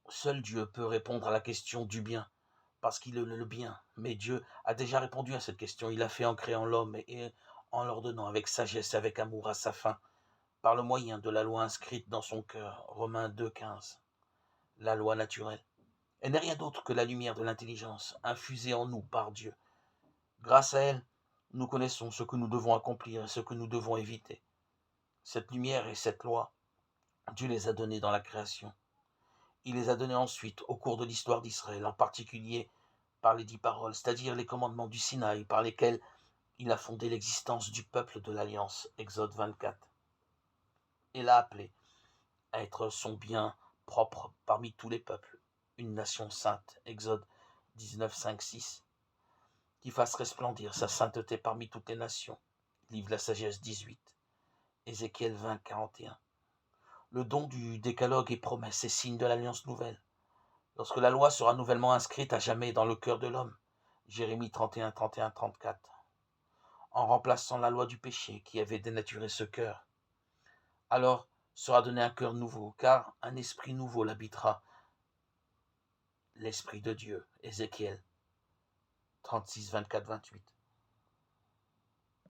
Seul Dieu peut répondre à la question du bien, parce qu'il est le bien. Mais Dieu a déjà répondu à cette question. Il l'a fait en créant l'homme et en l'ordonnant avec sagesse et avec amour à sa fin, par le moyen de la loi inscrite dans son cœur. Romains 2,15. La loi naturelle. Elle n'est rien d'autre que la lumière de l'intelligence, infusée en nous par Dieu. Grâce à elle, nous connaissons ce que nous devons accomplir et ce que nous devons éviter. Cette lumière et cette loi, Dieu les a données dans la création. Il les a données ensuite au cours de l'histoire d'Israël, en particulier par les 10 paroles, c'est-à-dire les commandements du Sinaï, par lesquels il a fondé l'existence du peuple de l'Alliance, Exode 24, et l'a appelé à être son bien propre parmi tous les peuples, une nation sainte, Exode 19, 5, 6, qui fasse resplendir sa sainteté parmi toutes les nations, livre de la sagesse 18, Ézéchiel 20, 41. Le don du décalogue est promesse et signe de l'Alliance nouvelle. Lorsque la loi sera nouvellement inscrite à jamais dans le cœur de l'homme, Jérémie 31, 31, 34, en remplaçant la loi du péché qui avait dénaturé ce cœur, alors sera donné un cœur nouveau, car un esprit nouveau l'habitera, l'esprit de Dieu, Ézéchiel 36, 24, 28.